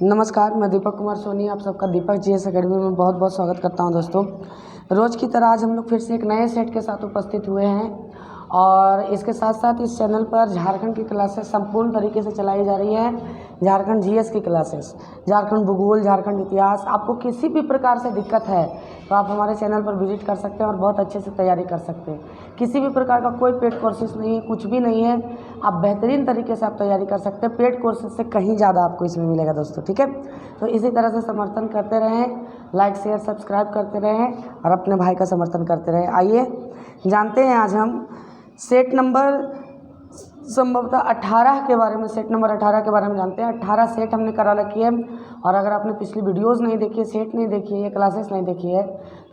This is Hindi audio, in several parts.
नमस्कार, मैं दीपक कुमार सोनी आप सबका दीपक जीएस एकेडमी में बहुत बहुत स्वागत करता हूं। दोस्तों, रोज़ की तरह आज हम लोग फिर से एक नए सेट के साथ उपस्थित हुए हैं और इसके साथ साथ इस चैनल पर झारखंड की क्लासेस संपूर्ण तरीके से चलाई जा रही है। झारखंड जीएस की क्लासेस, झारखंड भूगोल, झारखंड इतिहास, आपको किसी भी प्रकार से दिक्कत है तो आप हमारे चैनल पर विजिट कर सकते हैं और बहुत अच्छे से तैयारी कर सकते हैं। किसी भी प्रकार का कोई पेड कोर्सेज नहीं है, कुछ भी नहीं है, आप बेहतरीन तरीके से आप तैयारी कर सकते हैं। पेड कोर्सेज से कहीं ज़्यादा आपको इसमें मिलेगा दोस्तों, ठीक है। तो इसी तरह से समर्थन करते रहें, लाइक शेयर सब्सक्राइब करते रहें और अपने भाई का समर्थन करते रहें। आइए जानते हैं आज हम सेट नंबर संभवतः 18 के बारे में, सेट नंबर 18 के बारे में जानते हैं। 18 सेट हमने करा रखी है और अगर आपने पिछली वीडियोस नहीं देखी है, सेट नहीं देखी है, क्लासेस नहीं देखी है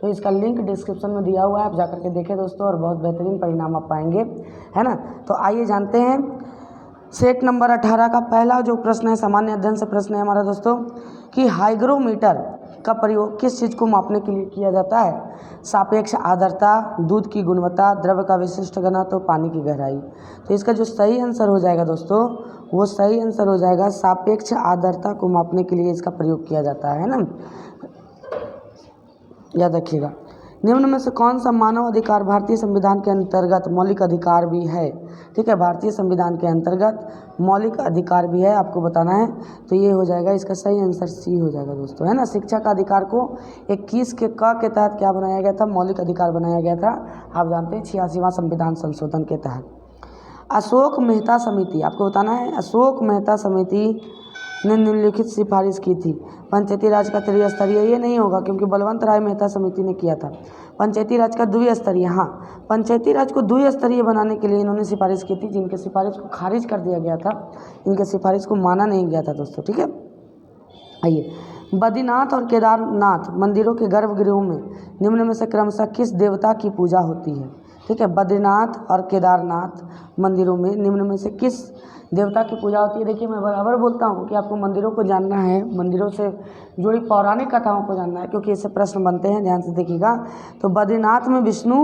तो इसका लिंक डिस्क्रिप्शन में दिया हुआ है, आप जाकर के देखें दोस्तों और बहुत बेहतरीन परिणाम आप पाएंगे, है ना। तो आइए जानते हैं सेट नंबर 18 का पहला जो प्रश्न है, सामान्य अध्ययन से प्रश्न है हमारा दोस्तों कि हाइग्रोमीटर का प्रयोग किस चीज़ को मापने के लिए किया जाता है। सापेक्ष आर्द्रता, दूध की गुणवत्ता, द्रव का विशिष्ट घनत्व, पानी की गहराई। तो इसका जो सही आंसर हो जाएगा दोस्तों, वो सही आंसर हो जाएगा सापेक्ष आर्द्रता को मापने के लिए इसका प्रयोग किया जाता है ना, याद रखिएगा। निम्न में से कौन सा मानव अधिकार भारतीय संविधान के अंतर्गत मौलिक अधिकार भी है, ठीक है। भारतीय संविधान के अंतर्गत मौलिक अधिकार भी है, आपको बताना है। तो ये हो जाएगा, इसका सही आंसर सी हो जाएगा दोस्तों, है ना। शिक्षा का अधिकार को 21 के क के तहत क्या बनाया गया था, मौलिक अधिकार बनाया गया था, आप जानते हैं 86वां संविधान संशोधन के तहत। अशोक मेहता समिति, आपको बताना है, अशोक मेहता समिति ने निम्नलिखित सिफारिश की थी। पंचायती राज का त्रिस्तरीय, ये नहीं होगा क्योंकि बलवंत राय मेहता समिति ने किया था। पंचायती राज का द्विस्तरीय, हाँ, पंचायती राज को द्विस्तरीय बनाने के लिए इन्होंने सिफारिश की थी, जिनके सिफारिश को खारिज कर दिया गया था, इनके सिफारिश को माना नहीं गया था दोस्तों, ठीक है। आइए, बद्रीनाथ और केदारनाथ मंदिरों के गर्भगृहों में निम्न में से क्रमशः किस देवता की पूजा होती है, ठीक है। बद्रीनाथ और केदारनाथ मंदिरों में निम्न में से किस देवता की पूजा होती है। देखिए, मैं बराबर बोलता हूँ कि आपको मंदिरों को जानना है, मंदिरों से जुड़ी पौराणिक कथाओं को जानना है, क्योंकि इससे प्रश्न बनते हैं, ध्यान से देखिएगा। तो बद्रीनाथ में विष्णु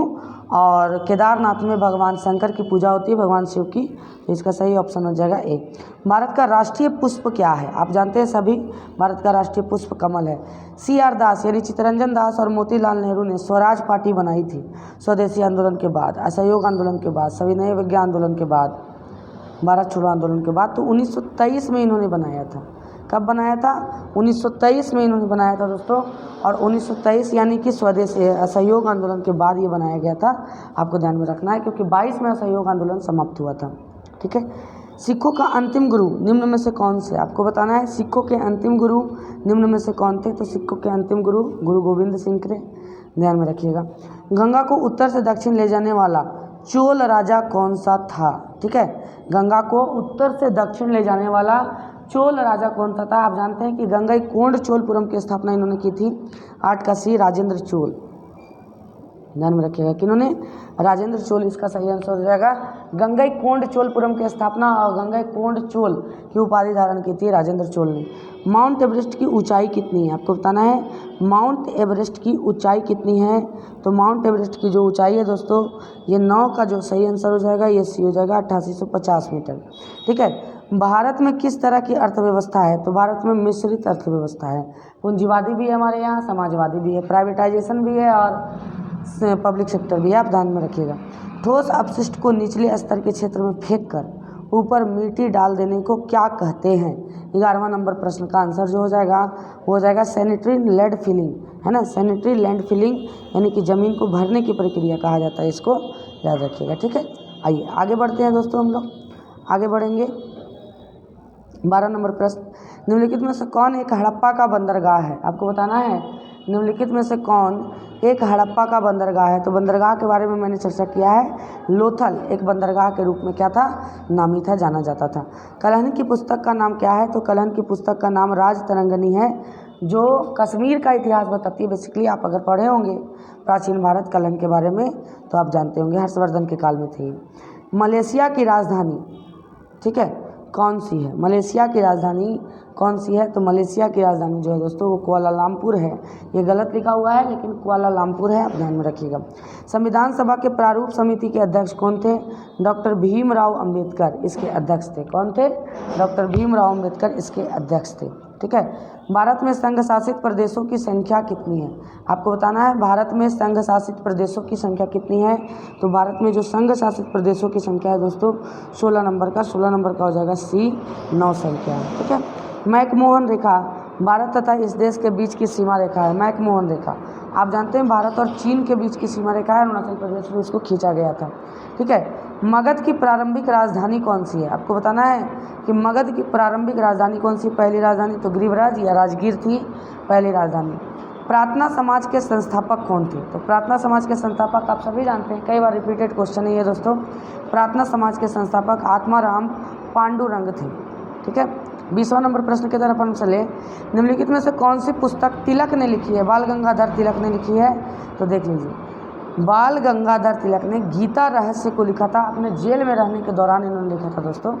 और केदारनाथ में भगवान शंकर की पूजा होती है, भगवान शिव की। तो इसका सही ऑप्शन हो जाएगा ए। भारत का राष्ट्रीय पुष्प क्या है, आप जानते हैं सभी, भारत का राष्ट्रीय पुष्प कमल है। CR दास यानी चित्तरंजन दास और मोतीलाल नेहरू ने स्वराज पार्टी बनाई थी स्वदेशी आंदोलन के बाद, असहयोग आंदोलन के बाद, सविनय अवज्ञा आंदोलन के बाद, भारत छोड़ो आंदोलन के बाद। तो 1923 में इन्होंने बनाया था। कब बनाया था? 1923 में इन्होंने बनाया था दोस्तों। और 1923 यानी कि स्वदेशी असहयोग आंदोलन के बाद ये बनाया गया था, आपको ध्यान में रखना है, क्योंकि 22 में असहयोग आंदोलन समाप्त हुआ था, ठीक है। सिखों का अंतिम गुरु निम्न में से कौन से, आपको बताना है। सिखों के अंतिम गुरु निम्न में से कौन थे? तो सिखों के अंतिम गुरु गुरु गोविंद सिंह थे, ध्यान में रखिएगा। गंगा को उत्तर से दक्षिण ले जाने वाला चोल राजा कौन सा था, ठीक है। गंगा को उत्तर से दक्षिण ले जाने वाला चोल राजा कौन सा था? आप जानते हैं कि गंगईकोंड चोलपुरम की स्थापना इन्होंने की थी, 8 का सी राजेंद्र चोल, ध्यान में रखिएगा कि इन्होंने राजेंद्र चोल, इसका सही आंसर हो जाएगा। गंगईकोंड चोलपुरम की स्थापना और गंगईकोंड चोल की उपाधि धारण की थी राजेंद्र चोल ने। माउंट एवरेस्ट की ऊंचाई कितनी है, आपको बताना है। माउंट एवरेस्ट की ऊंचाई कितनी है? तो माउंट एवरेस्ट की जो ऊंचाई है दोस्तों, ये 9 का जो सही आंसर हो जाएगा, ये सी हो जाएगा, 8850 मीटर, ठीक है। भारत में किस तरह की अर्थव्यवस्था है? तो भारत में मिश्रित अर्थव्यवस्था है। पूंजीवादी भी है हमारे यहाँ, समाजवादी भी है, प्राइवेटाइजेशन भी है और पब्लिक सेक्टर भी है, आप ध्यान में रखिएगा। ठोस अपशिष्ट को निचले स्तर के क्षेत्र में फेंक कर ऊपर मिट्टी डाल देने को क्या कहते हैं? 11वां नंबर प्रश्न का आंसर जो हो जाएगा वो हो जाएगा सैनिटरी लैंड फिलिंग, है ना। सैनिटरी लैंड फिलिंग यानी कि ज़मीन को भरने की प्रक्रिया कहा जाता है, इसको याद रखिएगा, ठीक है। आइए आगे बढ़ते हैं दोस्तों, हम लोग आगे बढ़ेंगे। 12 नंबर प्रश्न, निम्नलिखित में से कौन एक हड़प्पा का बंदरगाह है, आपको बताना है। निम्नलिखित में से कौन एक हड़प्पा का बंदरगाह है? तो बंदरगाह के बारे में मैंने चर्चा किया है। लोथल एक बंदरगाह के रूप में क्या था, नामी था, जाना जाता था। कलहन की पुस्तक का नाम क्या है? तो कलहन की पुस्तक का नाम राज तरंगनी है, जो कश्मीर का इतिहास बताती है। बेसिकली आप अगर पढ़े होंगे प्राचीन भारत कलहन के बारे में तो आप जानते होंगे, हर्षवर्धन के काल में थी। मलेशिया की राजधानी, ठीक है, कौन सी है? मलेशिया की राजधानी कौन सी है? तो मलेशिया की राजधानी जो है दोस्तों वो कुआलालंपुर है। ये गलत लिखा हुआ है लेकिन कुआलालंपुर है, आप ध्यान में रखिएगा। संविधान सभा के प्रारूप समिति के अध्यक्ष कौन थे? डॉक्टर भीमराव अंबेडकर इसके अध्यक्ष थे। कौन थे? डॉक्टर भीमराव अंबेडकर इसके अध्यक्ष थे। ठीक है। भारत में संघ शासित प्रदेशों की संख्या कितनी है, आपको बताना है। भारत में संघ शासित प्रदेशों की संख्या कितनी है, तो भारत में जो संघ शासित प्रदेशों की संख्या है दोस्तों 16 नंबर का, 16 नंबर का हो जाएगा सी, 9 संख्या है, ठीक है। मैकमोहन रेखा भारत तथा इस देश के बीच की सीमा रेखा है। मैकमोहन रेखा आप जानते हैं भारत और चीन के बीच की सीमा रेखा है, अरुणाचल प्रदेश में इसको खींचा गया था, ठीक है। मगध की प्रारंभिक राजधानी कौन सी है, आपको बताना है कि मगध की प्रारंभिक राजधानी कौन सी। पहली राजधानी तो गिरिवराज या राजगीर थी पहली राजधानी। प्रार्थना समाज के संस्थापक कौन थे, तो प्रार्थना समाज के संस्थापक आप सभी जानते हैं, कई बार रिपीटेड क्वेश्चन है ये दोस्तों। प्रार्थना समाज के संस्थापक आत्माराम पांडुरंग थे, ठीक है। 20वां नंबर प्रश्न की तरफ हम चले। निम्नलिखित में से कौन सी पुस्तक तिलक ने लिखी है, बाल गंगाधर तिलक ने लिखी है, तो देख लीजिए बाल गंगाधर तिलक ने गीता रहस्य को लिखा था। अपने जेल में रहने के दौरान इन्होंने लिखा था दोस्तों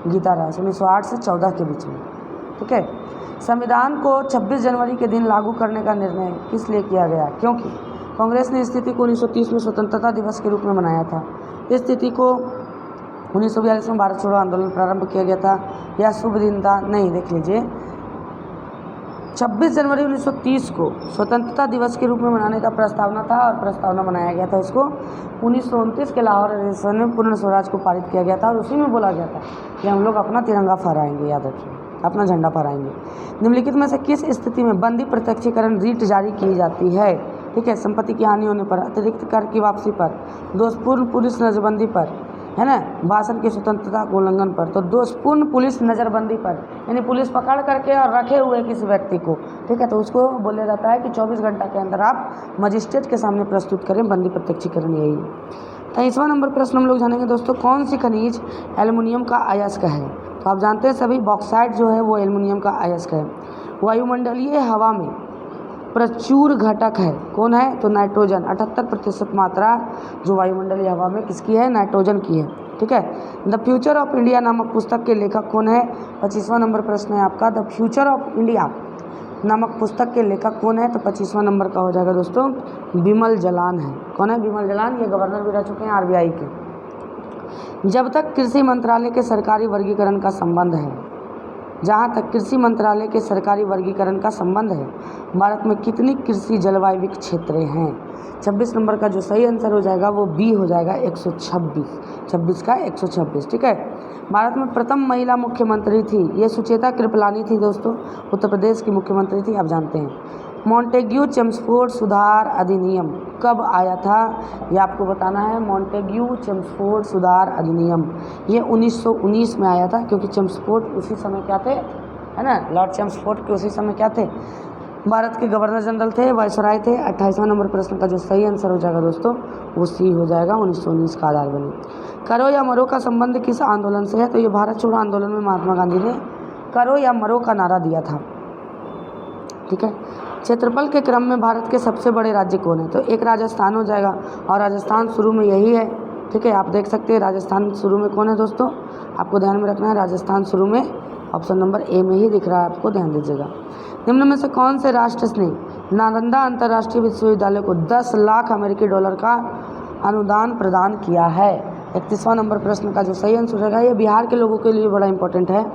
गीता रहस्य, 1908 से 14 के बीच में, ठीक है। संविधान को 26 जनवरी के दिन लागू करने का निर्णय किस लिए किया गया, क्योंकि कांग्रेस ने इस तिथि को 1930 में स्वतंत्रता दिवस के रूप में मनाया था। इस तिथि को 1942 में भारत छोड़ो आंदोलन प्रारंभ किया गया था, यह शुभ दिन था, नहीं, देख लीजिए 26 जनवरी 1930 को स्वतंत्रता दिवस के रूप में मनाने का प्रस्तावना था और प्रस्तावना बनाया गया था इसको। 1929 के लाहौर अधिवेशन में पूर्ण स्वराज को पारित किया गया था और उसी में बोला गया था कि हम लोग अपना तिरंगा फहराएंगे, याद रखिए अपना झंडा फहराएंगे। निम्नलिखित में से किस स्थिति में बंदी प्रत्यक्षीकरण रीट जारी की जाती है, ठीक है। संपत्ति की हानि होने पर, अतिरिक्त कर की वापसी पर, दोषपूर्ण पुलिस नजरबंदी पर, है ना, भाषण की स्वतंत्रता को उल्लंघन पर। तो दोषपूर्ण पुलिस नज़रबंदी पर यानी पुलिस पकड़ करके और रखे हुए किसी व्यक्ति को, ठीक है, तो उसको बोला जाता है कि 24 घंटा के अंदर आप मजिस्ट्रेट के सामने प्रस्तुत करें, बंदी प्रत्यक्षीकरण यही है। 23वां नंबर प्रश्न हम लोग जानेंगे दोस्तों, कौन सी खनिज एल्युमिनियम का अयस्क है, तो आप जानते हैं सभी बॉक्साइट जो है वो एल्युमिनियम का अयस्क है। वायुमंडलीय हवा में प्रचुर घटक है, कौन है, तो नाइट्रोजन। 78% मात्रा जो वायुमंडलीय हवा में किसकी है, नाइट्रोजन की है, ठीक है। द फ्यूचर ऑफ इंडिया नामक पुस्तक के लेखक कौन है, 25वां नंबर प्रश्न है आपका। द फ्यूचर ऑफ इंडिया नामक पुस्तक के लेखक कौन है, तो 25वां नंबर का हो जाएगा दोस्तों बिमल जलान है। कौन है, बिमल जलान, ये गवर्नर भी रह चुके हैं RBI के। जब तक कृषि मंत्रालय के सरकारी वर्गीकरण का संबंध है, जहाँ तक कृषि मंत्रालय के सरकारी वर्गीकरण का संबंध है, भारत में कितनी कृषि जलवायु क्षेत्र हैं। 26 नंबर का जो सही आंसर हो जाएगा वो बी हो जाएगा 126, 26 का 126, ठीक है। भारत में प्रथम महिला मुख्यमंत्री थी, ये सुचेता कृपलानी थी दोस्तों, उत्तर प्रदेश की मुख्यमंत्री थी, आप जानते हैं। मॉन्टेग्यू चेम्सफोर्ड सुधार अधिनियम कब आया था, ये आपको बताना है। मॉन्टेग्यू चेम्सफोर्ड सुधार अधिनियम ये 1919 में आया था, क्योंकि चेम्सफोर्ड उसी समय क्या थे, है ना, लॉर्ड चेम्सफोर्ड के उसी समय क्या थे, भारत के गवर्नर जनरल थे, वायसराय थे। 28वां नंबर प्रश्न का जो सही आंसर हो जाएगा दोस्तों वो सी हो जाएगा, 1919 का आधार बने। करो या मरो का संबंध किस आंदोलन से है, तो ये भारत छोड़ो आंदोलन में महात्मा गांधी ने करो या मरो का नारा दिया था, ठीक है। क्षेत्रफल के क्रम में भारत के सबसे बड़े राज्य कौन है, तो एक राजस्थान हो जाएगा, और राजस्थान शुरू में यही है, ठीक है। आप देख सकते हैं राजस्थान शुरू में कौन है दोस्तों, आपको ध्यान में रखना है, राजस्थान शुरू में ऑप्शन नंबर ए में ही दिख रहा है, आपको ध्यान दीजिएगा। निम्न में से कौन से राष्ट्र ने नालंदा अंतर्राष्ट्रीय विश्वविद्यालय को 10 लाख अमेरिकी डॉलर का अनुदान प्रदान किया है। 31वां नंबर प्रश्न का जो सही आंसर रहेगा, ये बिहार के लोगों के लिए बड़ा इंपॉर्टेंट है,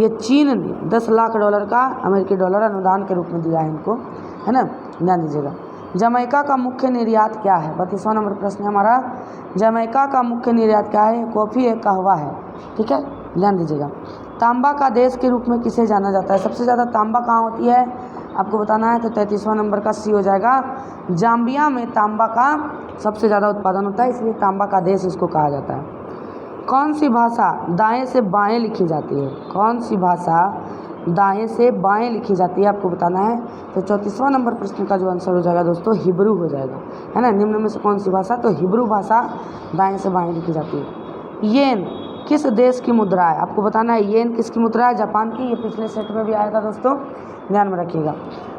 ये चीन ने 10 लाख डॉलर का अमेरिकी डॉलर अनुदान के रूप में दिया है इनको, है ना, ध्यान दीजिएगा। जमैका का मुख्य निर्यात क्या है, 32वां नंबर प्रश्न है हमारा, जमैका का मुख्य निर्यात क्या है, कॉफ़ी है, कहवा है, ठीक है, ध्यान दीजिएगा। तांबा का देश के रूप में किसे जाना जाता है, सबसे ज़्यादा तांबा कहाँ होती है, आपको बताना है, तो 33वां नंबर का सी हो जाएगा। जाम्बिया में तांबा का सबसे ज़्यादा उत्पादन होता है, इसलिए तांबा का देश इसको कहा जाता है। कौन सी भाषा दाएं से बाएं लिखी जाती है, कौन सी भाषा दाएं से बाएं लिखी जाती है, आपको बताना है, तो 34वां नंबर प्रश्न का जो आंसर हो जाएगा दोस्तों हिब्रू हो जाएगा, है ना। निम्न में से कौन सी भाषा, तो हिब्रू भाषा दाएं से बाएं लिखी जाती है। येन किस देश की मुद्रा है, आपको बताना है, येन किसकी मुद्रा है, जापान की, ये पिछले सेट में भी आया था दोस्तों, ध्यान में रखिएगा।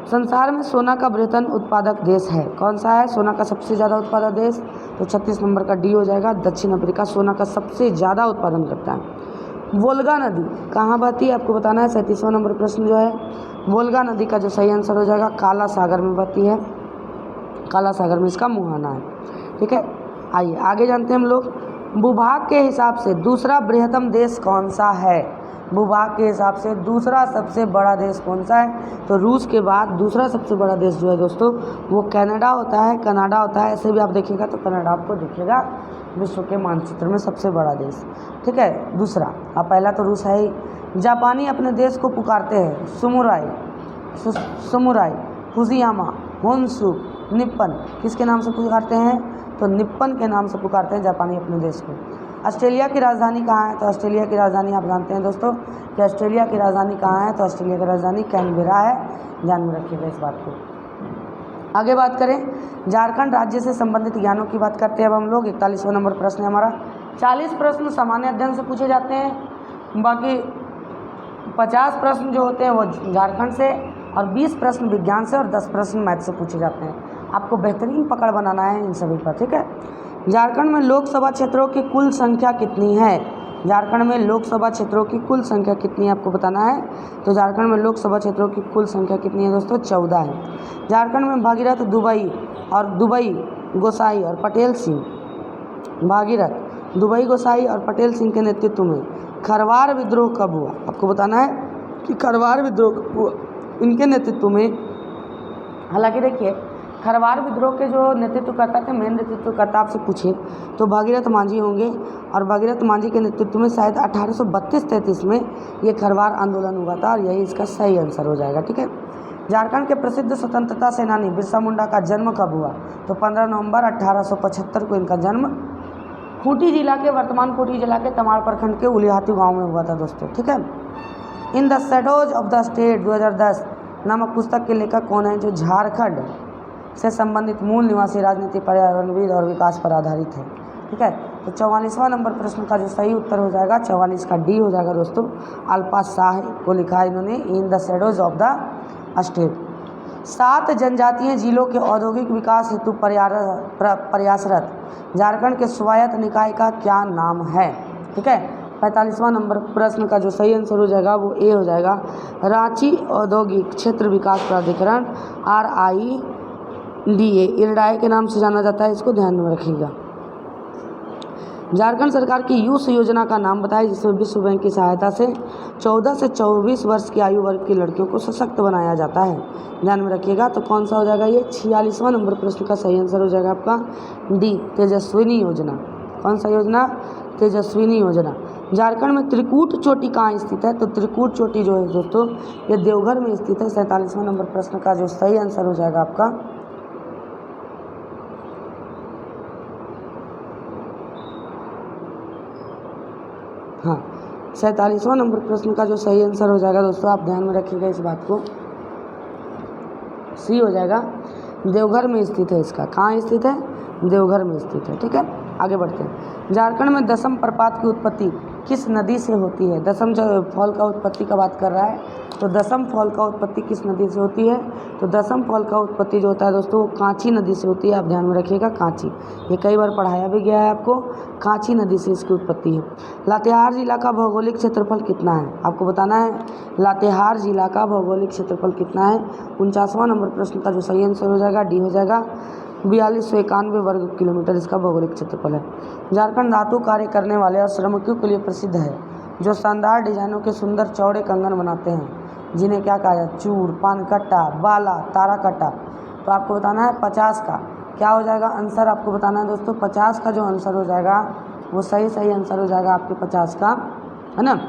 संसार में सोना का बृहत्तम उत्पादक देश है, कौन सा है, सोना का सबसे ज़्यादा उत्पादक देश, तो 36 नंबर का डी हो जाएगा, दक्षिण अफ्रीका सोना का सबसे ज़्यादा उत्पादन करता है। वोल्गा नदी कहाँ बहती है, आपको बताना है। 37वां नंबर प्रश्न जो है, वोल्गा नदी का जो सही आंसर हो जाएगा काला सागर में बहती है, काला सागर में इसका मुहाना है, ठीक है। आइए आगे जानते हैं हम लोग, भूभाग के हिसाब से दूसरा बृहत्तम देश कौन सा है, भूभाग के हिसाब से दूसरा सबसे बड़ा देश कौन सा है? तो रूस के बाद दूसरा सबसे बड़ा देश जो है दोस्तों वो कनाडा होता है। कनाडा होता है, ऐसे भी आप देखिएगा तो कनाडा आपको दिखेगा विश्व के मानचित्र में सबसे बड़ा देश। ठीक है, दूसरा। अब पहला तो रूस है ही। जापानी अपने देश को पुकारते हैं समुराई, फुजियामा, होन्शु, निप्पन। किसके नाम से पुकारते हैं? तो निप्पन के नाम से पुकारते हैं जापानी अपने देश को। ऑस्ट्रेलिया की राजधानी कहाँ है? तो ऑस्ट्रेलिया की राजधानी आप जानते हैं दोस्तों कि ऑस्ट्रेलिया की राजधानी कहाँ है? तो ऑस्ट्रेलिया की राजधानी कैनबेरा है। ध्यान में रखिएगा इस बात को। आगे बात करें झारखंड राज्य से संबंधित ज्ञानों की बात करते हैं अब हम लोग। 41वां नंबर प्रश्न है हमारा। 40 प्रश्न सामान्य अध्ययन से पूछे जाते हैं, बाकी 50 प्रश्न जो होते हैं वो झारखंड से, और 20 प्रश्न विज्ञान से और 10 प्रश्न मैथ से पूछे जाते हैं। आपको बेहतरीन पकड़ बनाना है इन सभी पर। ठीक है, झारखंड में लोकसभा क्षेत्रों की कुल संख्या कितनी है? झारखंड में लोकसभा क्षेत्रों की कुल संख्या कितनी है आपको बताना है। तो झारखंड में लोकसभा क्षेत्रों की कुल संख्या कितनी है दोस्तों? 14 है। झारखंड में भागीरथ दुबई गोसाई और पटेल सिंह, भागीरथ दुबई गोसाई और पटेल सिंह के नेतृत्व में खरवार विद्रोह कब हुआ? आपको बताना है कि खरवार विद्रोह कब हुआ, इनके नेतृत्व में। हालांकि देखिए खरवार विद्रोह के जो नेतृत्वकर्ता थे, मेन नेतृत्वकर्ता आपसे पूछे तो भागीरथ मांझी होंगे, और भागीरथ मांझी के नेतृत्व में शायद 1832-33 में ये खरवार आंदोलन हुआ था, और यही इसका सही आंसर हो जाएगा। ठीक है, झारखंड के प्रसिद्ध स्वतंत्रता सेनानी बिरसा मुंडा का जन्म कब हुआ? तो 15 नवंबर 1875 को इनका जन्म खूंटी जिला के, वर्तमान खूंटी जिला के तमाड़ प्रखंड के उलिहाती गाँव में हुआ था दोस्तों। ठीक है, in the shadows of the state 2010 नामक पुस्तक के लेखक कौन है? जो झारखंड से संबंधित मूल निवासी राजनीति, पर्यावरणविद और विकास पर आधारित है। ठीक है, तो 44वां नंबर प्रश्न का जो सही उत्तर हो जाएगा 44 का डी हो जाएगा दोस्तों। अल्पा शाह को लिखा है इन्होंने in the shadows of the state. 7 जनजातीय जिलों के औद्योगिक विकास हेतु प्रयासरत झारखंड के स्वायत्त निकाय का क्या नाम है? ठीक है, 45वां नंबर प्रश्न का जो सही आंसर हो जाएगा वो ए हो जाएगा, रांची औद्योगिक क्षेत्र विकास प्राधिकरण, RIDA, इरडाए के नाम से जाना जाता है, इसको ध्यान में रखिएगा। झारखंड सरकार की यूथ योजना का नाम बताएं, जिसमें विश्व बैंक की सहायता से 14 से 24 वर्ष की आयु वर्ग की लड़कियों को सशक्त बनाया जाता है। ध्यान में रखिएगा। तो कौन सा हो जाएगा ये? 46वां नंबर प्रश्न का सही आंसर हो जाएगा आपका डी, तेजस्विनी योजना। कौन सा योजना? तेजस्विनी योजना। झारखंड में त्रिकूट चोटी कहाँ स्थित है? तो त्रिकूट चोटी जो है दोस्तों ये देवघर में स्थित है। 47वां नंबर प्रश्न का जो सही आंसर हो जाएगा आपका हाँ 47वां नंबर प्रश्न का जो सही आंसर हो जाएगा दोस्तों, आप ध्यान में रखिएगा इस बात को, सी हो जाएगा। देवघर में स्थित है। इसका कहाँ स्थित है? देवघर में स्थित है। ठीक है, आगे बढ़ते हैं। झारखंड में दसम प्रपात की उत्पत्ति किस नदी से होती है? दसम फॉल का उत्पत्ति का बात कर रहा है, तो दसम फॉल का उत्पत्ति किस नदी से होती है? तो दसम फॉल का उत्पत्ति जो होता है दोस्तों वो कांची नदी से होती है। आप ध्यान में रखिएगा, कांची, ये कई बार पढ़ाया भी गया है आपको। कांची नदी से इसकी उत्पत्ति है। लातेहार जिला का भौगोलिक क्षेत्रफल कितना है? आपको बताना है लातेहार जिला का भौगोलिक क्षेत्रफल कितना है। 49वां नंबर प्रश्न का जो सही आंसर हो जाएगा डी हो जाएगा। 4291 वर्ग किलोमीटर इसका भौगोलिक क्षेत्रफल है। झारखंड धातु कार्य करने वाले और श्रमिकों के लिए प्रसिद्ध है, जो शानदार डिजाइनों के सुंदर चौड़े कंगन बनाते हैं, जिन्हें क्या कहा जाए? चूड़, पानकट्टा, बाला, तारा कट्टा। तो आपको बताना है 50 का क्या हो जाएगा आंसर। आपको बताना है दोस्तों 50 का जो आंसर हो जाएगा वो सही आंसर हो जाएगा आपके 50 का, है ना।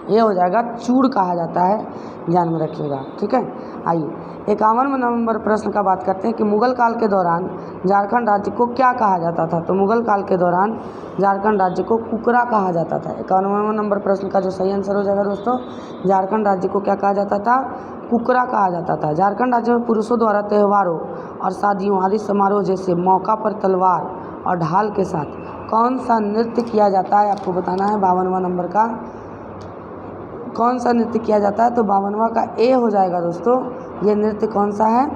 ये हो जाएगा चूड़ कहा जाता है, ध्यान में रखिएगा। ठीक है, आइए 51वां नंबर प्रश्न का बात करते हैं कि मुगल काल के दौरान झारखंड राज्य को क्या कहा जाता था? तो मुगल काल के दौरान झारखंड राज्य को कुकरा कहा जाता था। 51वां नंबर प्रश्न का जो सही आंसर हो जाएगा दोस्तों, झारखंड राज्य को क्या कहा जाता था? कुकरा कहा जाता था। झारखंड राज्य में पुरुषों द्वारा त्योहारों और शादियों आदि समारोह जैसे मौका पर तलवार और ढाल के साथ कौन सा नृत्य किया जाता है? आपको बताना है 52वां नंबर का कौन सा नृत्य किया जाता है? तो 52वां का ए हो जाएगा दोस्तों। ये नृत्य कौन सा है?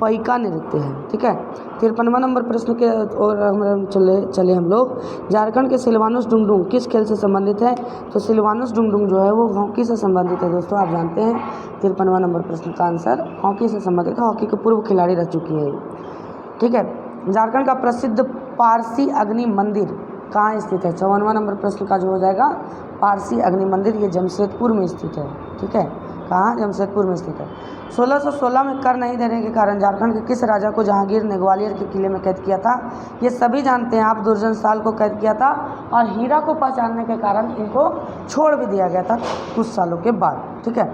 पैका नृत्य है। ठीक है, 53वां नंबर प्रश्न के और हम चले हम लोग। झारखंड के सिलवानुस डुंगडुंग किस खेल से संबंधित है? तो सिलवानुस डुंगडुंग जो है वो हॉकी से संबंधित है दोस्तों, आप जानते हैं। 53वां नंबर प्रश्न का आंसर हॉकी से संबंधित है। हॉकी के पूर्व खिलाड़ी रह चुकी है। ठीक है, झारखंड का प्रसिद्ध पारसी अग्नि मंदिर कहाँ स्थित है। 54वां नंबर प्रश्न का जो हो जाएगा पारसी अग्नि मंदिर, ये जमशेदपुर में स्थित है। ठीक है, कहाँ, जमशेदपुर में स्थित है। 1616 में कर नहीं देने के कारण झारखंड के किस राजा को जहांगीर ने ग्वालियर के किले में कैद किया था। ये सभी जानते हैं आप, दुर्जन साल को कैद किया था और हीरा को पहचानने के कारण इनको छोड़ भी दिया गया था कुछ सालों के बाद। ठीक है,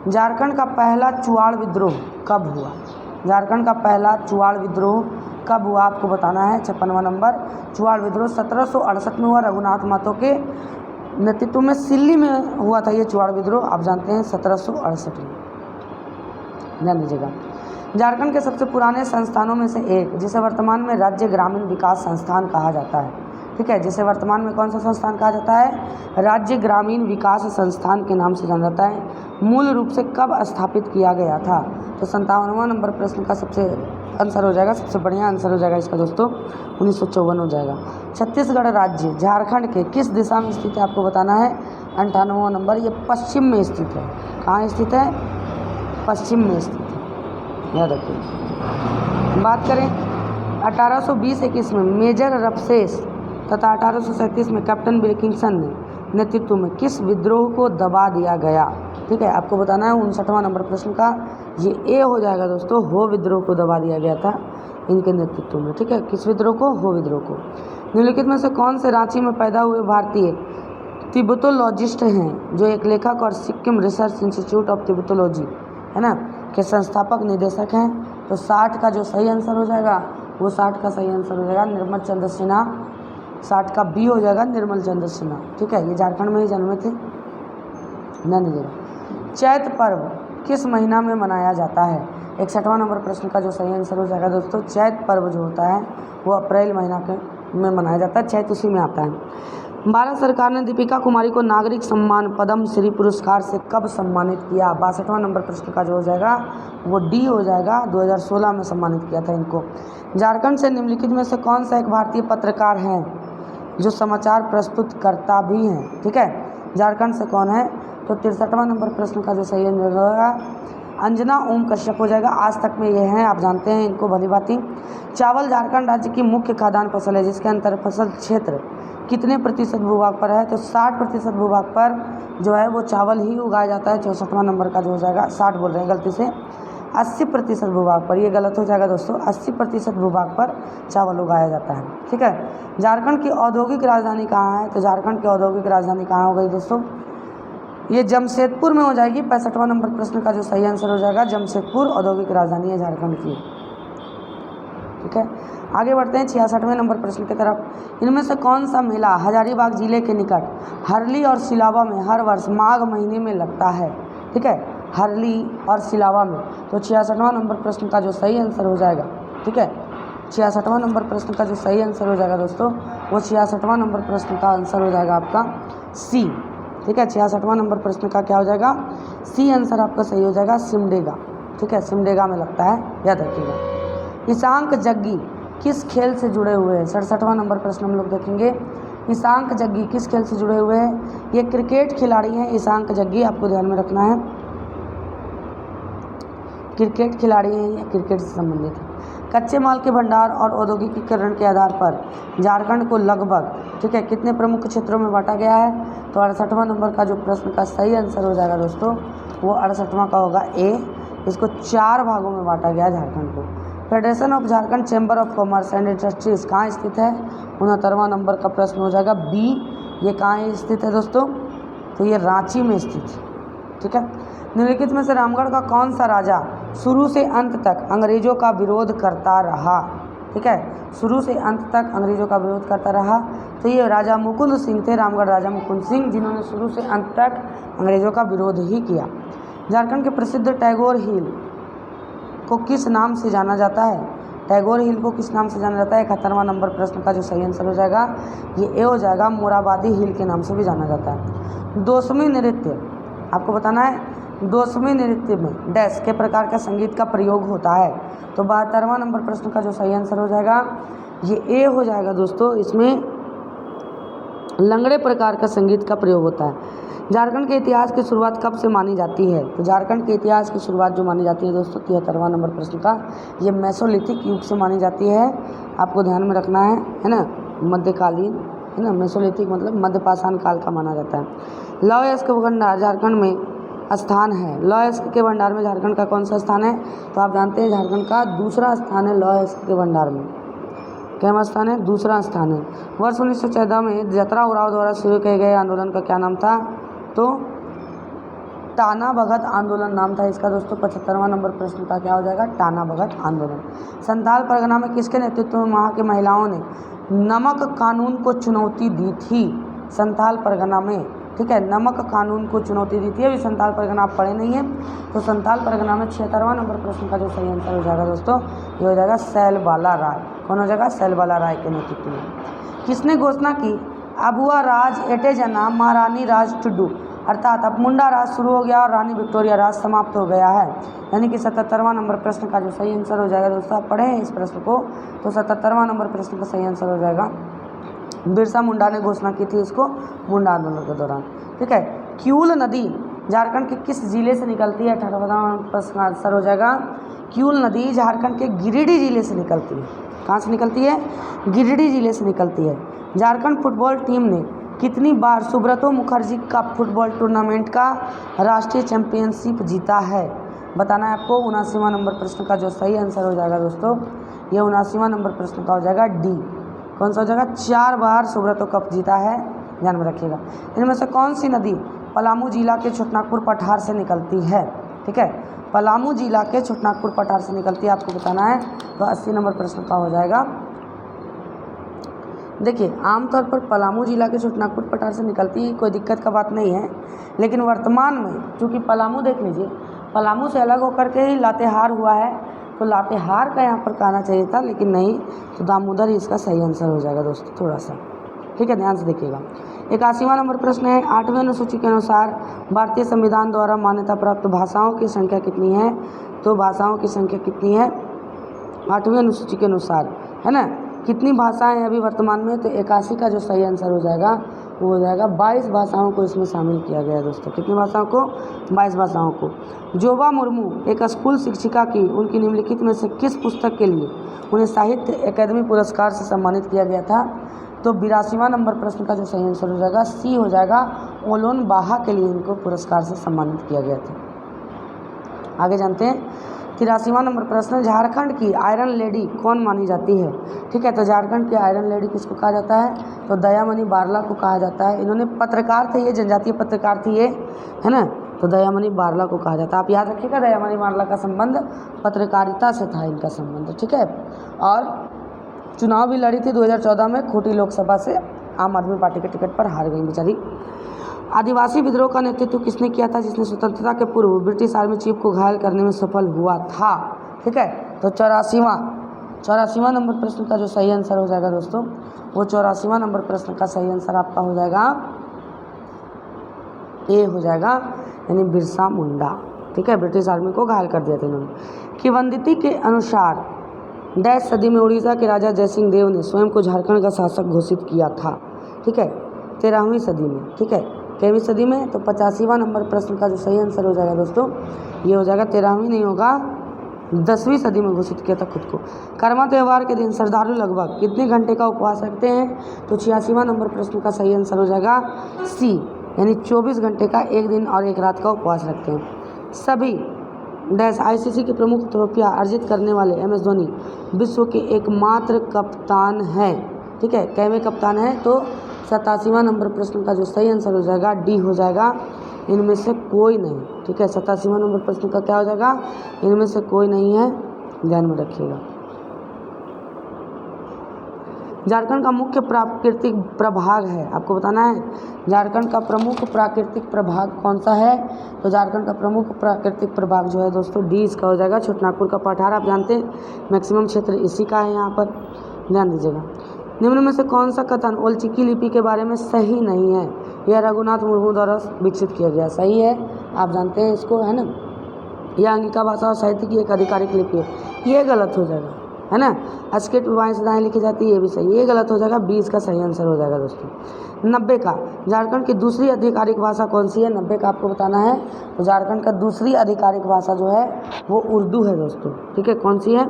झारखंड का पहला चुआड़ विद्रोह कब हुआ। झारखंड का पहला चुआड़ विद्रोह कब हुआ आपको बताना है। 56वां नंबर, चुआड़ विद्रोह 1768 में हुआ, रघुनाथ महतो के नेतृत्व में सिल्ली में हुआ था ये चुआड़ विद्रोह, आप जानते हैं 1768 में, ध्यान दीजिएगा। झारखंड के सबसे पुराने संस्थानों में से एक, जिसे वर्तमान में राज्य ग्रामीण विकास संस्थान कहा जाता है। ठीक है, जिसे वर्तमान में कौन सा संस्थान कहा जाता है, राज्य ग्रामीण विकास संस्थान के नाम से जाना जाता है। मूल रूप से कब स्थापित किया गया था। तो 57वां नंबर प्रश्न का सबसे आंसर हो जाएगा, सबसे बढ़िया आंसर हो जाएगा इसका दोस्तों 1954 हो जाएगा। छत्तीसगढ़ राज्य झारखंड के किस दिशा में स्थित है आपको बताना है। 58वां नंबर, ये पश्चिम में स्थित है। कहाँ स्थित है, पश्चिम में स्थित है, याद रखिए। बात करें 1820-21 में मेजर रफसेस तथा 1837 में कैप्टन विल्किंसन ने नेतृत्व में किस विद्रोह को दबा दिया गया। ठीक है, आपको बताना है 59वां नंबर प्रश्न का, ये ए हो जाएगा दोस्तों, हो विद्रोह को दबा दिया गया था इनके नेतृत्व में। ठीक है, किस विद्रोह को, हो विद्रोह को। निम्नलिखित में से कौन से रांची में पैदा हुए भारतीय तिब्बतोलॉजिस्ट हैं जो एक लेखक और सिक्किम रिसर्च इंस्टीट्यूट ऑफ तिब्बतोलॉजी है ना के संस्थापक निदेशक हैं। तो 60 का जो सही आंसर हो जाएगा वो 60 का सही आंसर हो जाएगा निर्मल चंद्र सिन्हा। 60 का बी हो जाएगा निर्मल चंद्र सिन्हा। ठीक है, ये झारखंड में ही जन्मे थे, ध्यान दीजिएगा। चैत पर्व किस महीना में मनाया जाता है। 61वां नंबर प्रश्न का जो सही आंसर हो जाएगा दोस्तों, चैत पर्व जो होता है वो अप्रैल महीना में मनाया जाता है, चैत उसी में आता है। भारत सरकार ने दीपिका कुमारी को नागरिक सम्मान पद्म श्री पुरस्कार से कब सम्मानित किया। 62वां नंबर प्रश्न का जो हो जाएगा वो डी हो जाएगा, 2016 में सम्मानित किया था इनको। झारखंड से निम्नलिखित में से कौन सा एक भारतीय पत्रकार है जो समाचार प्रस्तुतकर्ता भी हैं। ठीक है, झारखंड से कौन है। तो 63वां नंबर प्रश्न का जो सही आंसर होगा अंजना ओम कश्यप हो जाएगा। आज तक में ये हैं, आप जानते हैं इनको भली भांति। चावल झारखंड राज्य की मुख्य खाद्यान्न फसल है जिसके अंतर फसल क्षेत्र कितने प्रतिशत भूभाग पर है। तो 60% भूभाग पर जो है वो चावल ही उगाया जाता है। 64वां नंबर का जो हो जाएगा, 60 बोल रहे हैं गलती से, 80% भूभाग पर, ये गलत हो जाएगा दोस्तों, 80% भूभाग पर चावल उगाया जाता है। ठीक है, झारखंड की औद्योगिक राजधानी कहाँ है। तो झारखंड की औद्योगिक राजधानी कहाँ हो गई दोस्तों, ये जमशेदपुर में हो जाएगी। 65वां नंबर प्रश्न का जो सही आंसर हो जाएगा जमशेदपुर औद्योगिक राजधानी है झारखंड की। ठीक है, आगे बढ़ते हैं 66वें नंबर प्रश्न की तरफ। इनमें से कौन सा मेला हजारीबाग जिले के निकट हरली और सिलावा में हर वर्ष माघ महीने में लगता है। ठीक है, हरली और सिलावा में। तो 66वां नंबर प्रश्न का जो सही आंसर हो जाएगा, ठीक है, 66वां नंबर प्रश्न का जो सही आंसर हो जाएगा दोस्तों वो 66वां नंबर प्रश्न का आंसर हो जाएगा आपका सी। ठीक है, 66वां नंबर प्रश्न का क्या हो जाएगा, सी आंसर आपका सही हो जाएगा, सिमडेगा। ठीक है, सिमडेगा में लगता है, याद रखिएगा। ईशांक जग्गी किस खेल से जुड़े हुए हैं। 67वां नंबर प्रश्न हम लोग देखेंगे। ईशांक जग्गी किस खेल से जुड़े हुए हैं। ये क्रिकेट खिलाड़ी हैं ईशांक जग्गी, आपको ध्यान में रखना है, क्रिकेट खिलाड़ी हैं, ये क्रिकेट से संबंधित है। कच्चे माल के भंडार और औद्योगिकीकरण के आधार पर झारखंड को लगभग, ठीक है, कितने प्रमुख क्षेत्रों में बांटा गया है। तो 68वां नंबर का जो प्रश्न का सही आंसर हो जाएगा दोस्तों वो 68वां का होगा ए। इसको 4 भागों में बांटा गया झारखंड को। Federation of Jharkhand chamber of commerce and industries कहाँ स्थित है। 69वां नंबर का प्रश्न हो जाएगा बी। ये कहाँ स्थित है दोस्तों, तो ये रांची में स्थित है। ठीक है, निम्नलिखित में से रामगढ़ का कौन सा राजा शुरू से अंत तक अंग्रेजों का विरोध करता रहा। ठीक है, शुरू से अंत तक अंग्रेजों का विरोध करता रहा। तो ये राजा मुकुंद सिंह थे, रामगढ़ राजा मुकुंद सिंह, जिन्होंने शुरू से अंत तक अंग्रेजों का विरोध ही किया। झारखंड के प्रसिद्ध टैगोर हिल को किस नाम से जाना जाता है। टैगोर हिल को किस नाम से जाना जाता है। 71वां नंबर प्रश्न का जो सही आंसर हो जाएगा ये ए हो जाएगा, मोराबादी हिल के नाम से भी जाना जाता है। दोसमी नृत्य, आपको बताना है दोसमी नृत्य में डैश के प्रकार का संगीत का प्रयोग होता है। तो 72वां नंबर प्रश्न का जो सही आंसर हो जाएगा ये ए हो जाएगा दोस्तों, इसमें लंगड़े प्रकार का संगीत का प्रयोग होता है। झारखंड के इतिहास की शुरुआत कब से मानी जाती है। तो झारखंड के इतिहास की शुरुआत जो मानी जाती है दोस्तों 73वां नंबर प्रश्न का, ये मेसोलिथिक युग से मानी जाती है, आपको ध्यान में रखना है ना, मध्यकालीन है ना। मेसोलिथिक मतलब मध्यपाषाण काल का माना जाता है। लौह अयस्क के भंडार झारखंड में स्थान है। लौह अयस्क के भंडार में झारखंड का कौन सा स्थान है? तो आप जानते हैं झारखंड का दूसरा स्थान है लौह अयस्क के भंडार में। क्या स्थान है? दूसरा स्थान है। वर्ष 1914 में जतरा उरांव द्वारा शुरू किए गए आंदोलन का क्या नाम था? तो टाना भगत आंदोलन नाम था इसका दोस्तों। 75वां नंबर प्रश्न का क्या हो जाएगा? टाना भगत आंदोलन। संथाल परगना में किसके नेतृत्व में वहाँ की महिलाओं ने नमक कानून को चुनौती दी थी? संथाल परगना में, ठीक है, नमक कानून को चुनौती दी थी। अभी संथाल परगना आप पढ़े नहीं है, तो संथाल परगना में 76वां नंबर प्रश्न का जो सही आंसर हो जाएगा दोस्तों, ये हो जाएगा सैलबाला राय। कौन हो जाएगा? सैलबाला राय के नेतृत्व में। किसने घोषणा की अबुआ राज एटे जना महारानी राज टुडू, अर्थात अब मुंडा राज शुरू हो गया और रानी विक्टोरिया राज समाप्त हो गया है। यानी कि 77वां नंबर प्रश्न का जो सही आंसर हो जाएगा दोस्तों, आप पढ़े हैं इस प्रश्न को, तो 77वां नंबर प्रश्न का सही आंसर हो जाएगा बिरसा मुंडा ने घोषणा की थी इसको मुंडा आंदोलन के दौरान, ठीक है। क्यूल नदी झारखंड के किस जिले से निकलती है? 18वां प्रश्न का आंसर हो जाएगा क्यूल नदी झारखंड के गिरिडीह जिले से निकलती है। कहाँ से निकलती है? गिरिडीह जिले से निकलती है। झारखंड फुटबॉल टीम ने कितनी बार Subroto Mukherjee cup football tournament का राष्ट्रीय चैंपियनशिप जीता है? बताना है आपको। 79वां नंबर प्रश्न का जो सही आंसर हो जाएगा दोस्तों, ये 79वां नंबर प्रश्न का हो जाएगा डी। कौन सा हो जाएगा? 4 बार सुब्रतो कप जीता है, ध्यान में रखिएगा। इनमें से कौन सी नदी पलामू जिला के छोटनागपुर पठार से निकलती है? ठीक है, पलामू जिला के छोटनागपुर पठार से निकलती है, आपको बताना है। तो 80 नंबर प्रश्न का हो जाएगा। देखिए, आमतौर पर पलामू जिला के छोटनागपुर पठार से निकलती है, कोई दिक्कत का बात नहीं है, लेकिन वर्तमान में चूँकि पलामू देख लीजिए, पलामू से अलग होकर के ही लातेहार हुआ है, तो लातेहार का यहाँ पर कहना चाहिए था, लेकिन नहीं, तो दामोदर ही इसका सही आंसर हो जाएगा दोस्तों, थोड़ा सा, ठीक है, ध्यान से देखिएगा। 81वां नंबर प्रश्न है, 8वीं अनुसूची के अनुसार भारतीय संविधान द्वारा मान्यता प्राप्त भाषाओं की संख्या कितनी है? तो भाषाओं की संख्या कितनी है 8वीं अनुसूची के अनुसार, है ना? कितनी भाषाएं हैं अभी वर्तमान में? तो 81 का जो सही आंसर हो जाएगा वो हो जाएगा 22 भाषाओं को इसमें शामिल किया गया है दोस्तों। कितनी भाषाओं को? 22 भाषाओं को। जोबा मुर्मू एक स्कूल शिक्षिका की उनकी निम्नलिखित में से किस पुस्तक के लिए उन्हें साहित्य अकादमी पुरस्कार से सम्मानित किया गया था? तो 82वां नंबर प्रश्न का जो सही आंसर हो जाएगा सी हो जाएगा, ओलोन बाहा के लिए इनको पुरस्कार से सम्मानित किया गया था। आगे जानते हैं 83वां नंबर प्रश्न, झारखंड की आयरन लेडी कौन मानी जाती है? ठीक है, तो झारखंड की आयरन लेडी किसको कहा जाता है? तो दयामणि बारला को कहा जाता है। इन्होंने पत्रकार थे, ये जनजातीय पत्रकार थी ये, है ना? तो दयामणि बारला को कहा जाता है। आप याद रखिएगा, दयामणि बारला का संबंध पत्रकारिता से था इनका संबंध, ठीक है। और चुनाव भी लड़ी थी 2014 में, खूंटी लोकसभा से आम आदमी पार्टी के टिकट पर हार गई बेचारी। आदिवासी विद्रोह का नेतृत्व किसने किया था, जिसने स्वतंत्रता के पूर्व ब्रिटिश आर्मी चीफ को घायल करने में सफल हुआ था? ठीक है, तो 84वां नंबर प्रश्न का जो सही आंसर हो जाएगा दोस्तों, वो 84वां नंबर प्रश्न का सही आंसर आपका हो जाएगा ए हो जाएगा, यानी बिरसा मुंडा। ठीक है, ब्रिटिश आर्मी को घायल कर दिया था इन्होंने। किवंदती के अनुसार डैश सदी में उड़ीसा के राजा जयसिंह देव ने स्वयं को झारखंड का शासक घोषित किया था? ठीक है, 13वीं सदी में। ठीक है, 13वीं सदी में। तो 85वां नंबर प्रश्न का जो सही आंसर हो जाएगा दोस्तों, ये हो जाएगा 13वीं नहीं होगा, 10वीं सदी में घोषित किया था खुद को। कर्मा त्यौहार के दिन श्रद्धालु लगभग कितने घंटे का उपवास रखते हैं? तो 86वां नंबर प्रश्न का सही आंसर हो जाएगा सी, यानी 24 घंटे का एक दिन और एक रात का उपवास रखते हैं। सभी डैश आईसीसी के प्रमुख ट्रॉफियां अर्जित करने वाले MS धोनी विश्व के एकमात्र कप्तान हैं। ठीक है, कैवे कप्तान है? तो 87वां नंबर प्रश्न का जो सही आंसर हो जाएगा डी हो जाएगा, इनमें से कोई नहीं। ठीक है, 87वां नंबर प्रश्न का क्या हो जाएगा? इनमें से कोई नहीं है, ध्यान में रखिएगा। झारखंड का मुख्य प्राकृतिक प्रभाग है, आपको बताना है झारखंड का प्रमुख प्राकृतिक प्रभाग कौन सा है? तो झारखंड का प्रमुख प्राकृतिक प्रभाग जो है दोस्तों, डी इसका हो जाएगा, छोटनागपुर का पठार। आप जानते हैं मैक्सिमम क्षेत्र इसी का है, यहाँ पर ध्यान दीजिएगा। निम्न में से कौन सा कथन ओलचिकी लिपि के बारे में सही नहीं है? यह रघुनाथ मुर्मू द्वारा विकसित किया गया, सही है, आप जानते हैं इसको, है ना? यह अंगिका भाषा और साहित्य की एक आधिकारिक लिपि है, ये गलत हो जाएगा, है ना? अस्किट बाएं से दाएं लिखी जाती है, ये भी सही, ये गलत हो जाएगा, 20 का सही आंसर हो जाएगा दोस्तों। 90 का झारखंड की दूसरी आधिकारिक भाषा कौन सी है? 90 का आपको बताना है। तो झारखंड का दूसरी आधिकारिक भाषा जो है वो उर्दू है दोस्तों। ठीक है, कौन सी है?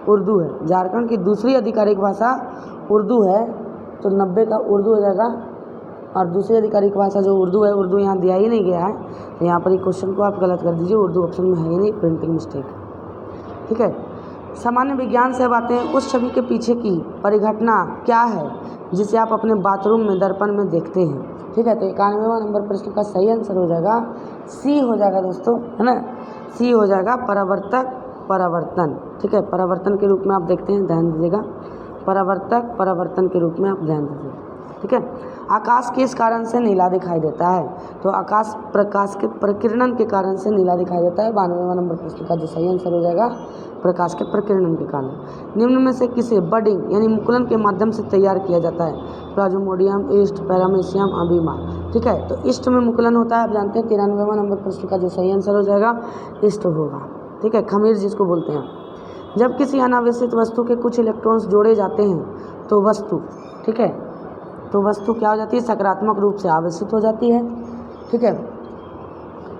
उर्दू है। झारखंड की दूसरी आधिकारिक भाषा उर्दू है, तो 90 का उर्दू हो जाएगा। और दूसरी आधिकारिक भाषा जो उर्दू है, उर्दू यहाँ दिया ही नहीं गया है, तो यहाँ पर ये क्वेश्चन को आप गलत कर दीजिए, उर्दू ऑप्शन में है ही नहीं, प्रिंटिंग मिस्टेक। ठीक है, सामान्य विज्ञान से अब आते हैं, उस छवि के पीछे की परिघटना क्या है जिसे आप अपने बाथरूम में दर्पण में देखते हैं। ठीक है, तो 91वां नंबर प्रश्न का सही आंसर हो जाएगा सी हो जाएगा दोस्तों, है ना, सी हो जाएगा परावर्तक परावर्तन। ठीक है, परावर्तन के रूप में आप देखते हैं, ध्यान दीजिएगा, परावर्तक परावर्तन के रूप में आप ध्यान दीजिए। ठीक है, आकाश किस कारण से नीला दिखाई देता है, तो आकाश प्रकाश के प्रकीर्णन के कारण से नीला दिखाई देता है। 92वां नंबर प्रश्न का जो सही आंसर हो जाएगा प्रकाश के प्रकीर्णन के कारण। निम्न में से किसे बडिंग यानी मुकुलन के माध्यम से तैयार किया जाता है, प्लाज्मोडियम, ईस्ट, पैरामीशियम, अबीमा। ठीक है, तो ईस्ट में मुकुलन होता है, आप जानते हैं। 93वां नंबर प्रश्न का जो सही आंसर हो जाएगा ईस्ट होगा। ठीक है, खमीर जिसको बोलते हैं। जब किसी अनावश्यक वस्तु के कुछ इलेक्ट्रॉन्स जोड़े जाते हैं तो वस्तु, ठीक है, तो वस्तु क्या हो जाती है, सकारात्मक रूप से आवेशित हो जाती है। ठीक है,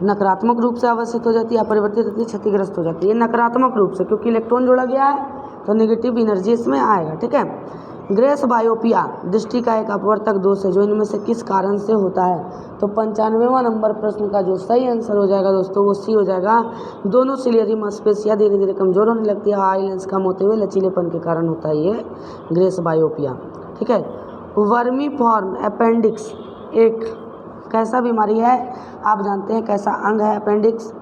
नकारात्मक रूप से आवेशित हो जाती है, अपरिवर्तित होती है, क्षतिग्रस्त हो जाती है। नकारात्मक रूप से, क्योंकि इलेक्ट्रॉन जोड़ा गया है तो नेगेटिव एनर्जी इसमें आएगा। ठीक है, ग्रेस बायोपिया दृष्टि का एक अपवर्तक दोष है जो इनमें से किस कारण से होता है, तो 95वां नंबर प्रश्न का जो सही आंसर हो जाएगा दोस्तों वो सी हो जाएगा। दोनों सिलियरी मांसपेशियाँ धीरे धीरे कमजोर होने लगती है, आई लेंस कम होते हुए लचीलेपन के कारण होता है ये ग्रेस बायोपिया। ठीक है, वर्मी फॉर्म अपेंडिक्स एक कैसा बीमारी है, आप जानते हैं कैसा अंग है अपेंडिक्स,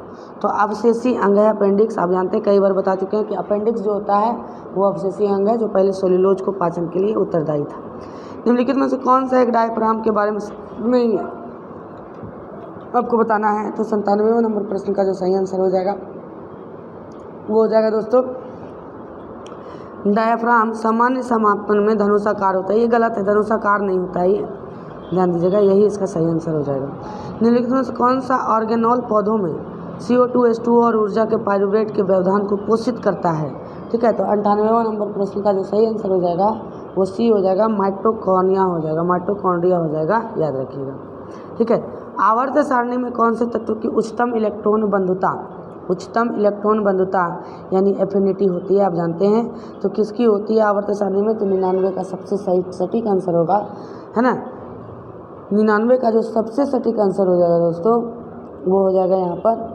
तो अवशेषी अंग है अपेंडिक्स। आप जानते हैं, कई बार बता चुके हैं कि अपेंडिक्स जो होता है वो अवशेषी अंग है जो पहले सेल्यूलोज को पाचन के लिए उत्तरदायी था। निम्नलिखित में से कौन सा एक डायफ्राम के बारे में नहीं है आपको बताना है, तो 97वें नंबर प्रश्न का जो सही आंसर हो जाएगा वो हो जाएगा दोस्तों डायफ्राम सामान्य समापन में धनुषाकार होता है। ये गलत है, धनुषाकार नहीं होता है, ये ध्यान दीजिएगा, यही इसका सही आंसर हो जाएगा। निम्नलिखित में से कौन सा ऑर्गेनॉल पौधों में CO2 H2O और ऊर्जा के पाइरुवेट के व्यवधान को पोषित करता है। ठीक है, तो 98वां नंबर प्रश्न का जो सही आंसर हो जाएगा वो सी हो जाएगा, माइटोकॉन्ड्रिया हो जाएगा, माइटोकॉन्ड्रिया हो जाएगा, याद रखिएगा। ठीक है, आवर्त सारणी में कौन से तत्व की उच्चतम इलेक्ट्रॉन बंधुता यानी एफिनिटी होती है, आप जानते हैं, तो किसकी होती है आवर्त सारणी में, तो 99 का सबसे सही सटीक आंसर होगा, है ना, 99 का जो सबसे सटीक आंसर हो जाएगा दोस्तों वो हो जाएगा यहाँ पर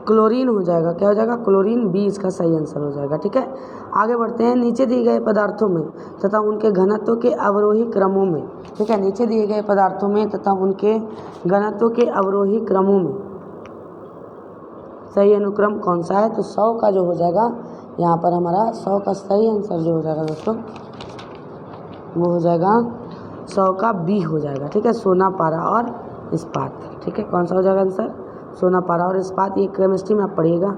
क्लोरीन हो जाएगा। क्या हो जाएगा, क्लोरीन, बी इसका सही आंसर हो जाएगा। ठीक है, आगे बढ़ते हैं। नीचे दिए गए पदार्थों में तथा उनके घनत्व के अवरोही क्रमों में, ठीक है, नीचे दिए गए पदार्थों में तथा उनके घनत्व के अवरोही क्रमों में सही अनुक्रम कौन सा है, तो 100 का जो हो जाएगा यहाँ पर हमारा 100 का सही आंसर जो हो जाएगा दोस्तों वो हो जाएगा 100 का बी हो जाएगा। ठीक है, सोना, पारा और इस्पात। ठीक है, कौन सा हो जाएगा आंसर, सोना, पारा और इस्पात। ये केमिस्ट्री में आप पढ़िएगा।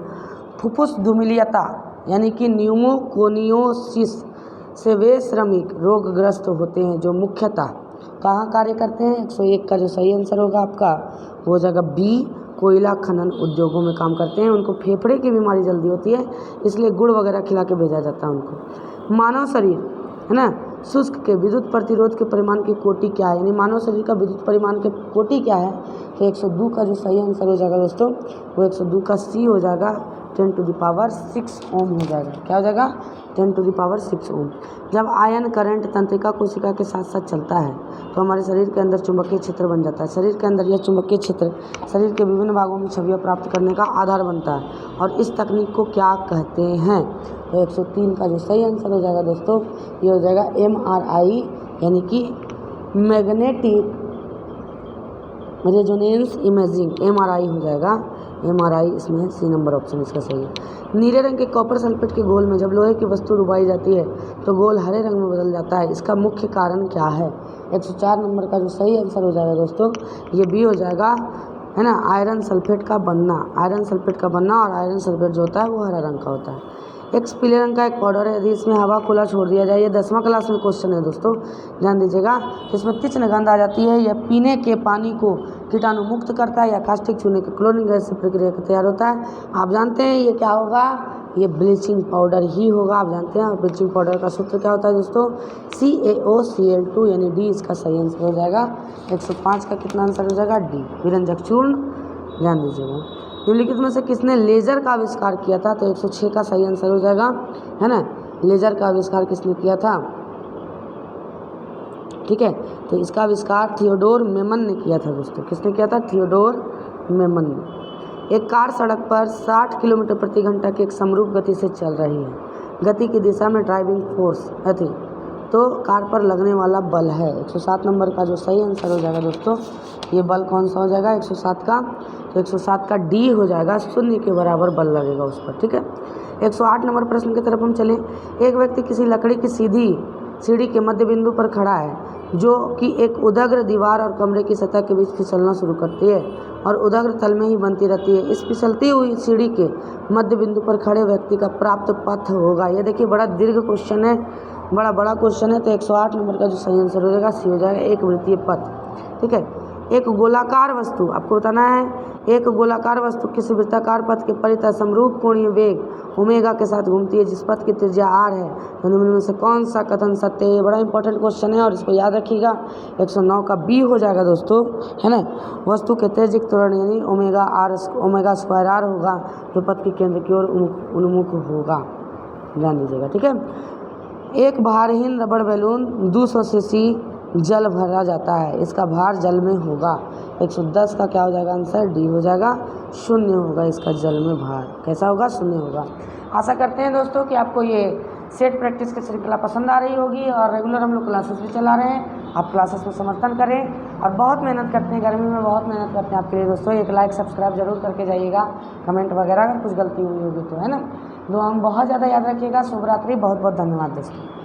फुफ्फुस धूमिलीयता यानी कि न्यूमोकोनियोसिस से वे श्रमिक रोगग्रस्त होते हैं जो मुख्यतः कहाँ कार्य करते हैं। 101 का जो सही आंसर होगा आपका वो हो जाएगा बी, कोयला खनन उद्योगों में काम करते हैं। उनको फेफड़े की बीमारी जल्दी होती है, इसलिए गुड़ वगैरह खिला के भेजा जाता है उनको। मानव शरीर, है ना, शुष्क के विद्युत प्रतिरोध के परिमाण की कोटि क्या है, यानी मानव शरीर का विद्युत परिमाण के कोटि क्या है, तो 102 का जो सही आंसर हो जाएगा दोस्तों वो 102 का सी हो जाएगा, 10⁶ ओम हो जाएगा। क्या हो जाएगा, 10⁶ ओम। जब आयन करंट तंत्रिका कोशिका के साथ साथ चलता है तो हमारे शरीर के अंदर चुंबकीय क्षेत्र बन जाता है। शरीर के अंदर यह चुंबकीय क्षेत्र शरीर के विभिन्न भागों में छवियाँ प्राप्त करने का आधार बनता है और इस तकनीक को क्या कहते हैं, तो 103 का जो सही आंसर हो जाएगा दोस्तों ये हो जाएगा MRI यानी कि मैग्नेटिक रेजोनेंस इमेजिंग, MRI हो जाएगा, MRI इसमें सी नंबर ऑप्शन इसका सही है। नीले रंग के कॉपर सल्फेट के घोल में जब लोहे की वस्तु डुबाई जाती है तो घोल हरे रंग में बदल जाता है, इसका मुख्य कारण क्या है। 104 नंबर का जो सही आंसर हो जाएगा दोस्तों ये भी हो जाएगा, है ना, आयरन सल्फेट का बनना। आयरन सल्फेट का बनना और आयरन सल्फेट जो होता है वो हरा रंग का होता है। एक पीले रंग का एक पाउडर है, यदि इसमें हवा खुला छोड़ दिया जाए, ये 10वां क्लास में क्वेश्चन है दोस्तों, ध्यान दीजिएगा। इसमें तीक्ष्ण गंध आ जाती है, यह पीने के पानी को कीटाणु मुक्त करता है या कास्टिक चूने के क्लोरीन गैस से प्रक्रिया का तैयार होता है। आप जानते हैं ये क्या होगा, ये ब्लीचिंग पाउडर ही होगा, आप जानते हैं। और ब्लीचिंग पाउडर का सूत्र क्या होता है दोस्तों, CaOCl2 यानी डी इसका सही आंसर हो जाएगा। 105 का कितना आंसर हो जाएगा, डी, विरंजक चूर्ण, ध्यान दीजिएगा। निम्नलिखित में से किसने लेज़र का आविष्कार किया था, तो 106 का सही आंसर हो जाएगा, है ना, लेज़र का आविष्कार किसने किया था, ठीक है। तो इसका आविष्कार थियोडोर मेमन ने किया था दोस्तों। किसने किया था? थियोडोर मेमन ने। एक कार सड़क पर 60 किलोमीटर प्रति घंटा की एक समरूप गति से चल रही है। गति की दिशा में ड्राइविंग फोर्स थी, तो कार पर लगने वाला बल है। 107 नंबर का जो सही आंसर हो जाएगा दोस्तों, ये बल कौन सा हो जाएगा 107 का? तो 107 का डी हो जाएगा, शून्य के बराबर बल लगेगा उस पर, ठीक है। 108 नंबर प्रश्न की तरफ हम चलें। एक व्यक्ति किसी लकड़ी की सीढ़ी के मध्य बिंदु पर खड़ा है, जो कि एक उदग्र दीवार और कमरे की सतह के बीच फिसलना शुरू करती है और उदग्र तल में ही बनती रहती है। इस फिसलती हुई सीढ़ी के मध्य बिंदु पर खड़े व्यक्ति का प्राप्त पथ होगा। ये देखिए बड़ा दीर्घ क्वेश्चन है, बड़ा क्वेश्चन है। तो 108 नंबर का जो सही आंसर हो जाएगा सी हो जाएगा, एक वृत्तीय पथ, ठीक है। एक गोलाकार वस्तु, आपको बताना है, एक गोलाकार वस्तु किसी वृत्ताकार पथ के परितः समरूप कोणीय वेग ओमेगा के साथ घूमती है, जिस पथ की त्रिज्या r है। तो निम्न में से कौन सा कथन सत्य है? ये बड़ा इंपॉर्टेंट क्वेश्चन है और इसको याद रखिएगा। 109 का बी हो जाएगा दोस्तों, है ना। वस्तु के तेजिक त्वरण यानी ओमेगा स्क्वायर r होगा, जो पथ के केंद्र की ओर उन्मुख होगा, ध्यान दीजिएगा, ठीक है। एक भारहीन रबड़ बैलून 200 सीसी जल भरा जाता है, इसका भार जल में होगा। 110 का क्या हो जाएगा आंसर? डी हो जाएगा, शून्य होगा इसका जल में भार। कैसा होगा? शून्य होगा। आशा करते हैं दोस्तों कि आपको ये सेट प्रैक्टिस की श्रृंखला पसंद आ रही होगी और रेगुलर हम लोग क्लासेस भी चला रहे हैं। आप क्लासेस में समर्थन करें और बहुत मेहनत करते हैं, गर्मी में बहुत मेहनत करते हैं आपके लिए दोस्तों। एक लाइक सब्सक्राइब जरूर करके जाइएगा, कमेंट वगैरह अगर कुछ गलती हुई होगी तो, है ना। तो हम बहुत ज़्यादा याद रखिएगा। शुभ रात्रि, बहुत बहुत धन्यवाद दोस्तों।